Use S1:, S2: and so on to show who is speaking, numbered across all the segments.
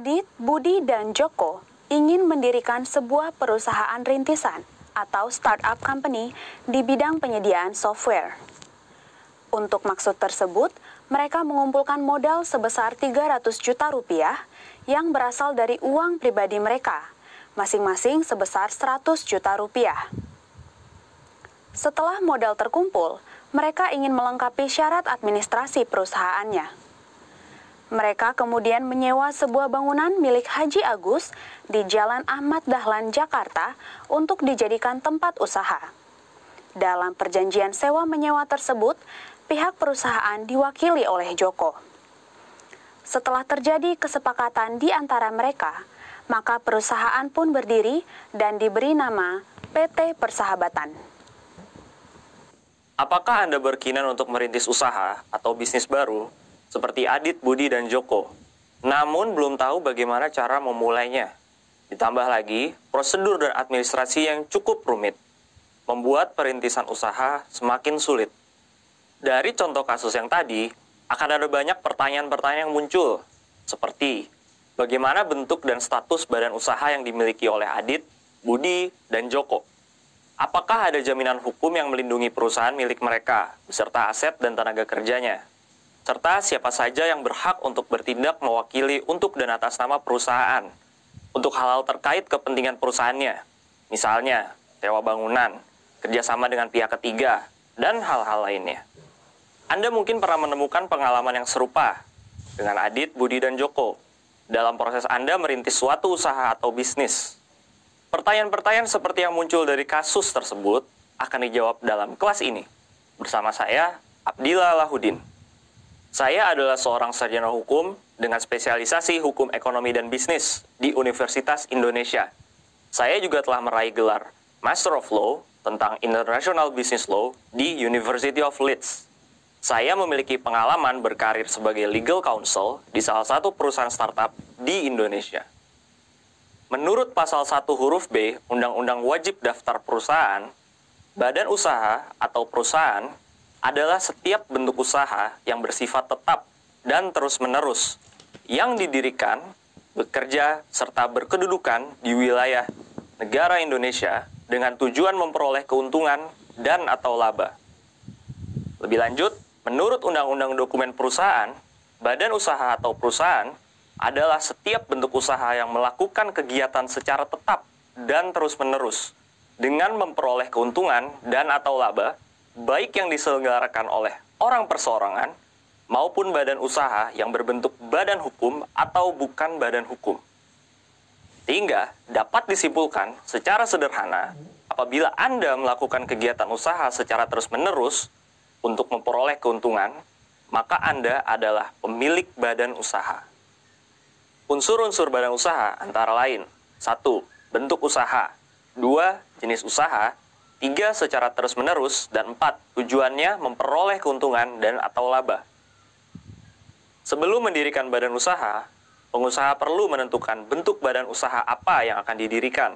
S1: Adit, Budi, dan Joko ingin mendirikan sebuah perusahaan rintisan atau startup company di bidang penyediaan software. Untuk maksud tersebut, mereka mengumpulkan modal sebesar 300 juta rupiah yang berasal dari uang pribadi mereka, masing-masing sebesar 100 juta rupiah. Setelah modal terkumpul, mereka ingin melengkapi syarat administrasi perusahaannya. Mereka kemudian menyewa sebuah bangunan milik Haji Agus di Jalan Ahmad Dahlan, Jakarta untuk dijadikan tempat usaha. Dalam perjanjian sewa-menyewa tersebut, pihak perusahaan diwakili oleh Joko. Setelah terjadi kesepakatan di antara mereka, maka perusahaan pun berdiri dan diberi nama PT Persahabatan.
S2: Apakah Anda berkinan untuk merintis usaha atau bisnis baru seperti Adit, Budi, dan Joko, namun belum tahu bagaimana cara memulainya? Ditambah lagi, prosedur dan administrasi yang cukup rumit, membuat perintisan usaha semakin sulit. Dari contoh kasus yang tadi, akan ada banyak pertanyaan-pertanyaan yang muncul, seperti bagaimana bentuk dan status badan usaha yang dimiliki oleh Adit, Budi, dan Joko? Apakah ada jaminan hukum yang melindungi perusahaan milik mereka, beserta aset dan tenaga kerjanya? Serta siapa saja yang berhak untuk bertindak mewakili untuk dan atas nama perusahaan, untuk hal-hal terkait kepentingan perusahaannya, misalnya sewa bangunan, kerjasama dengan pihak ketiga, dan hal-hal lainnya. Anda mungkin pernah menemukan pengalaman yang serupa dengan Adit, Budi, dan Joko dalam proses Anda merintis suatu usaha atau bisnis. Pertanyaan-pertanyaan seperti yang muncul dari kasus tersebut akan dijawab dalam kelas ini. Bersama saya, Abdillah Lahudin. Saya adalah seorang sarjana hukum dengan spesialisasi hukum ekonomi dan bisnis di Universitas Indonesia. Saya juga telah meraih gelar Master of Law tentang International Business Law di University of Leeds. Saya memiliki pengalaman berkarir sebagai legal counsel di salah satu perusahaan startup di Indonesia. Menurut pasal 1 huruf B Undang-Undang Wajib Daftar Perusahaan, badan usaha atau perusahaan adalah setiap bentuk usaha yang bersifat tetap dan terus-menerus, yang didirikan, bekerja, serta berkedudukan di wilayah negara Indonesia dengan tujuan memperoleh keuntungan dan atau laba. Lebih lanjut, menurut Undang-Undang Dokumen Perusahaan, badan usaha atau perusahaan adalah setiap bentuk usaha yang melakukan kegiatan secara tetap dan terus-menerus dengan memperoleh keuntungan dan atau laba, baik yang diselenggarakan oleh orang perseorangan maupun badan usaha yang berbentuk badan hukum atau bukan badan hukum. Sehingga dapat disimpulkan secara sederhana, apabila Anda melakukan kegiatan usaha secara terus-menerus untuk memperoleh keuntungan, maka Anda adalah pemilik badan usaha. Unsur-unsur badan usaha antara lain: 1. Bentuk usaha, 2. Jenis usaha, 3. Secara terus-menerus, dan 4. Tujuannya memperoleh keuntungan dan atau laba. Sebelum mendirikan badan usaha, pengusaha perlu menentukan bentuk badan usaha apa yang akan didirikan.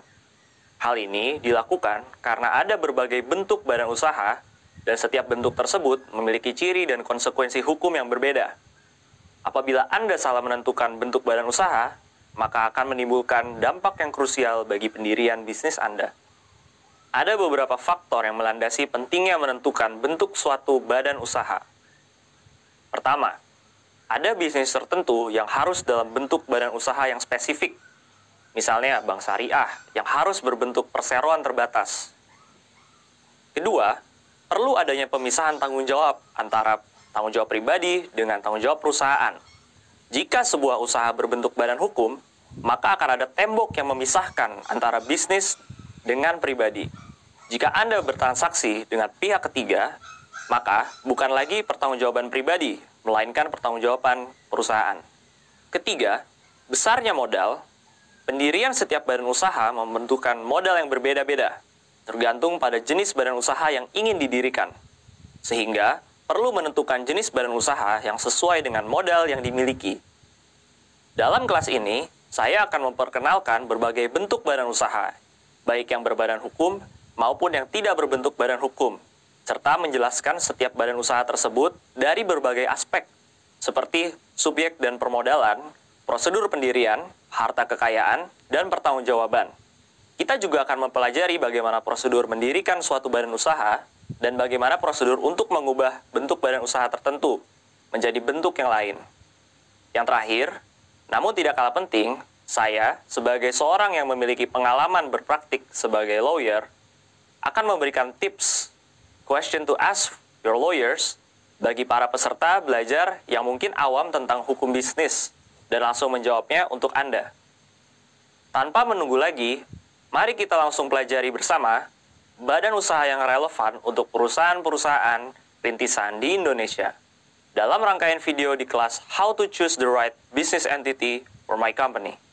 S2: Hal ini dilakukan karena ada berbagai bentuk badan usaha dan setiap bentuk tersebut memiliki ciri dan konsekuensi hukum yang berbeda. Apabila Anda salah menentukan bentuk badan usaha, maka akan menimbulkan dampak yang krusial bagi pendirian bisnis Anda. Ada beberapa faktor yang melandasi pentingnya menentukan bentuk suatu badan usaha. Pertama, ada bisnis tertentu yang harus dalam bentuk badan usaha yang spesifik. Misalnya bank syariah yang harus berbentuk perseroan terbatas. Kedua, perlu adanya pemisahan tanggung jawab antara tanggung jawab pribadi dengan tanggung jawab perusahaan. Jika sebuah usaha berbentuk badan hukum, maka akan ada tembok yang memisahkan antara bisnis dengan pribadi. Jika Anda bertransaksi dengan pihak ketiga, maka bukan lagi pertanggungjawaban pribadi, melainkan pertanggungjawaban perusahaan. Ketiga, besarnya modal. Pendirian setiap badan usaha membentukkan modal yang berbeda-beda, tergantung pada jenis badan usaha yang ingin didirikan. Sehingga, perlu menentukan jenis badan usaha yang sesuai dengan modal yang dimiliki. Dalam kelas ini, saya akan memperkenalkan berbagai bentuk badan usaha, baik yang berbadan hukum maupun yang tidak berbentuk badan hukum, serta menjelaskan setiap badan usaha tersebut dari berbagai aspek, seperti subjek dan permodalan, prosedur pendirian, harta kekayaan, dan pertanggungjawaban. Kita juga akan mempelajari bagaimana prosedur mendirikan suatu badan usaha dan bagaimana prosedur untuk mengubah bentuk badan usaha tertentu menjadi bentuk yang lain. Yang terakhir, namun tidak kalah penting, saya sebagai seorang yang memiliki pengalaman berpraktik sebagai lawyer akan memberikan tips, question to ask your lawyers, bagi para peserta belajar yang mungkin awam tentang hukum bisnis dan langsung menjawabnya untuk Anda. Tanpa menunggu lagi, mari kita langsung pelajari bersama badan usaha yang relevan untuk perusahaan-perusahaan rintisan di Indonesia. Dalam rangkaian video di kelas How to Choose the Right Business Entity for My Company.